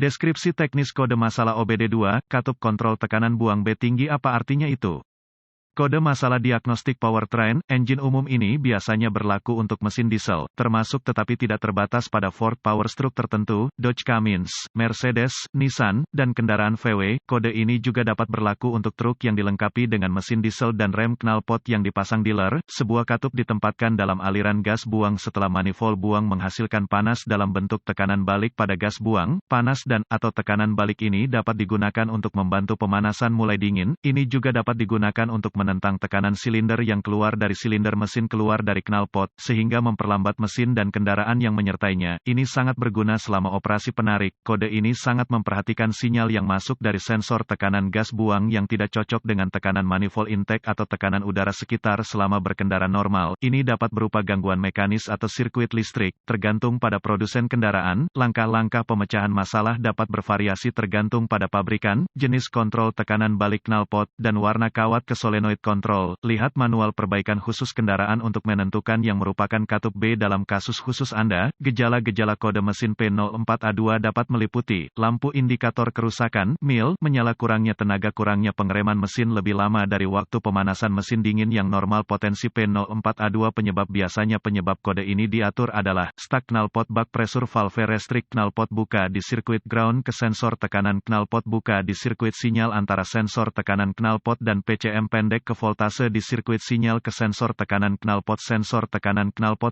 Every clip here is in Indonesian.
Deskripsi teknis kode masalah OBD2, katup kontrol tekanan buang B tinggi apa artinya itu? Kode masalah diagnostik powertrain, engine umum ini biasanya berlaku untuk mesin diesel, termasuk tetapi tidak terbatas pada Ford Powerstroke tertentu, Dodge Cummins, Mercedes, Nissan, dan kendaraan VW. Kode ini juga dapat berlaku untuk truk yang dilengkapi dengan mesin diesel dan rem knalpot yang dipasang dealer. Sebuah katup ditempatkan dalam aliran gas buang setelah manifold buang menghasilkan panas dalam bentuk tekanan balik pada gas buang. Panas dan atau tekanan balik ini dapat digunakan untuk membantu pemanasan mulai dingin. Ini juga dapat digunakan untuk menentang tekanan silinder yang keluar dari silinder mesin keluar dari knalpot, sehingga memperlambat mesin dan kendaraan yang menyertainya. Ini sangat berguna selama operasi penarik. Kode ini sangat memperhatikan sinyal yang masuk dari sensor tekanan gas buang yang tidak cocok dengan tekanan manifold intake atau tekanan udara sekitar selama berkendara normal. Ini dapat berupa gangguan mekanis atau sirkuit listrik, tergantung pada produsen kendaraan. Langkah-langkah pemecahan masalah dapat bervariasi tergantung pada pabrikan, jenis kontrol tekanan balik knalpot, dan warna kawat ke solenoid kontrol. Lihat manual perbaikan khusus kendaraan untuk menentukan yang merupakan katup B dalam kasus khusus Anda. Gejala-gejala kode mesin P04A2 dapat meliputi lampu indikator kerusakan, mil, menyala kurangnya tenaga kurangnya pengereman mesin lebih lama dari waktu pemanasan mesin dingin yang normal. Potensi P04A2 penyebab kode ini diatur adalah stuck knalpot bak pressure valve restrict knalpot buka di sirkuit ground ke sensor tekanan knalpot buka di sirkuit sinyal antara sensor tekanan knalpot dan PCM pendek ke voltase di sirkuit sinyal ke sensor tekanan knalpot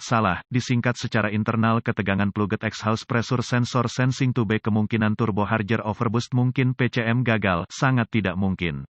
salah, disingkat secara internal ketegangan plugged exhaust pressure sensor sensing to B kemungkinan turbo charger overboost mungkin PCM gagal, sangat tidak mungkin.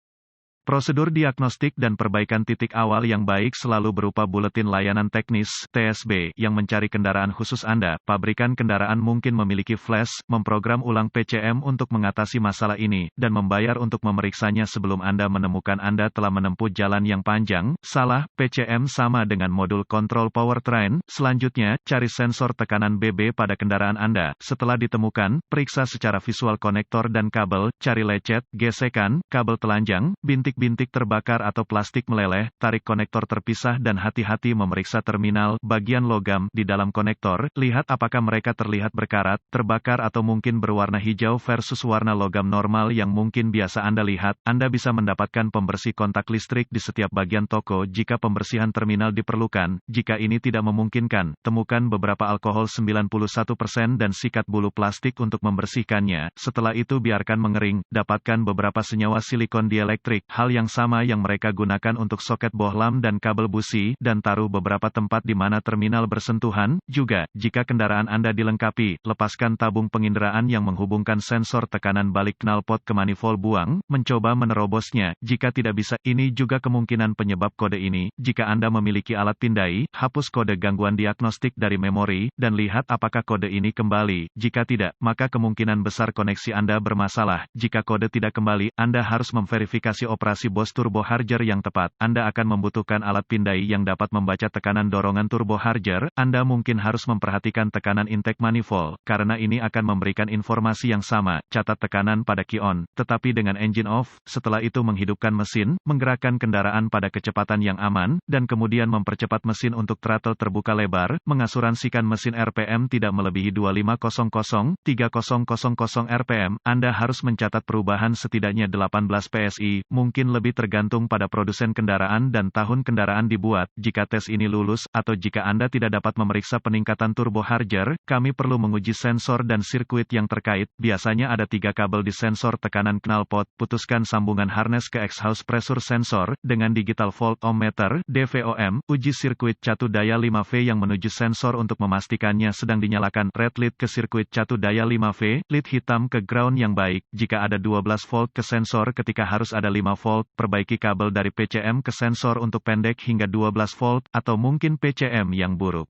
Prosedur diagnostik dan perbaikan titik awal yang baik selalu berupa buletin layanan teknis (TSB) yang mencari kendaraan khusus Anda. Pabrikan kendaraan mungkin memiliki flash, memprogram ulang PCM untuk mengatasi masalah ini, dan membayar untuk memeriksanya sebelum Anda menemukan Anda telah menempuh jalan yang panjang. Salah, PCM sama dengan modul kontrol powertrain. Selanjutnya, cari sensor tekanan BB pada kendaraan Anda. Setelah ditemukan, periksa secara visual konektor dan kabel, cari lecet, gesekan, kabel telanjang, bintik terbakar atau plastik meleleh, tarik konektor terpisah dan hati-hati memeriksa terminal, bagian logam, di dalam konektor, lihat apakah mereka terlihat berkarat, terbakar atau mungkin berwarna hijau versus warna logam normal yang mungkin biasa Anda lihat. Anda bisa mendapatkan pembersih kontak listrik di setiap bagian toko jika pembersihan terminal diperlukan. Jika ini tidak memungkinkan, temukan beberapa alkohol 91% dan sikat bulu plastik untuk membersihkannya. Setelah itu biarkan mengering, dapatkan beberapa senyawa silikon dielektrik, hal yang sama yang mereka gunakan untuk soket bohlam dan kabel busi, dan taruh beberapa tempat di mana terminal bersentuhan. Juga, jika kendaraan Anda dilengkapi, lepaskan tabung penginderaan yang menghubungkan sensor tekanan balik knalpot ke manifold buang, mencoba menerobosnya. Jika tidak bisa, ini juga kemungkinan penyebab kode ini. Jika Anda memiliki alat pindai, hapus kode gangguan diagnostik dari memori, dan lihat apakah kode ini kembali. Jika tidak, maka kemungkinan besar koneksi Anda bermasalah. Jika kode tidak kembali, Anda harus memverifikasi operasi bos turbo charger yang tepat. Anda akan membutuhkan alat pindai yang dapat membaca tekanan dorongan turbo charger. Anda mungkin harus memperhatikan tekanan intake manifold, karena ini akan memberikan informasi yang sama. Catat tekanan pada key on, tetapi dengan engine off. Setelah itu menghidupkan mesin, menggerakkan kendaraan pada kecepatan yang aman, dan kemudian mempercepat mesin untuk throttle terbuka lebar, mengasuransikan mesin RPM tidak melebihi 2500-3000 RPM. Anda harus mencatat perubahan setidaknya 18 PSI, mungkin lebih tergantung pada produsen kendaraan dan tahun kendaraan dibuat. Jika tes ini lulus, atau jika Anda tidak dapat memeriksa peningkatan turbo charger, kami perlu menguji sensor dan sirkuit yang terkait. Biasanya ada 3 kabel di sensor tekanan knalpot. Putuskan sambungan harness ke exhaust pressure sensor, dengan digital volt ohmmeter, DVOM, uji sirkuit catu daya 5V yang menuju sensor untuk memastikannya sedang dinyalakan. Red lead ke sirkuit catu daya 5V, lead hitam ke ground yang baik. Jika ada 12 volt ke sensor ketika harus ada 5 volt, perbaiki kabel dari PCM ke sensor untuk pendek hingga 12 volt, atau mungkin PCM yang buruk.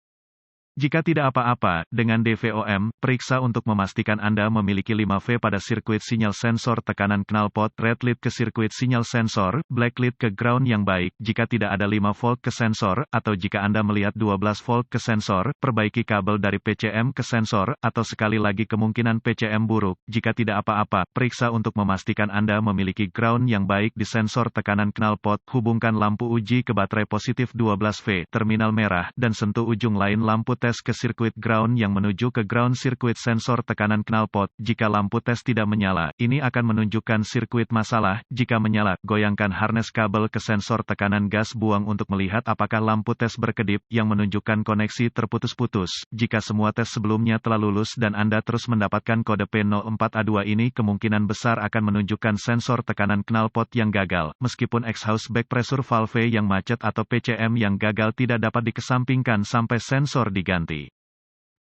Jika tidak apa-apa, dengan DVOM, periksa untuk memastikan Anda memiliki 5V pada sirkuit sinyal sensor tekanan knalpot, red lead ke sirkuit sinyal sensor, black lead ke ground yang baik. Jika tidak ada 5 volt ke sensor, atau jika Anda melihat 12 volt ke sensor, perbaiki kabel dari PCM ke sensor, atau sekali lagi kemungkinan PCM buruk. Jika tidak apa-apa, periksa untuk memastikan Anda memiliki ground yang baik di sensor tekanan knalpot, hubungkan lampu uji ke baterai positif 12V, terminal merah, dan sentuh ujung lain lampu tes ke sirkuit ground yang menuju ke ground sirkuit sensor tekanan knalpot. Jika lampu tes tidak menyala, ini akan menunjukkan sirkuit masalah. Jika menyala, goyangkan harness kabel ke sensor tekanan gas buang untuk melihat apakah lampu tes berkedip, yang menunjukkan koneksi terputus-putus. Jika semua tes sebelumnya telah lulus dan Anda terus mendapatkan kode P04A2 ini, kemungkinan besar akan menunjukkan sensor tekanan knalpot yang gagal. Meskipun exhaust back pressure valve yang macet atau PCM yang gagal tidak dapat dikesampingkan sampai sensor diganti.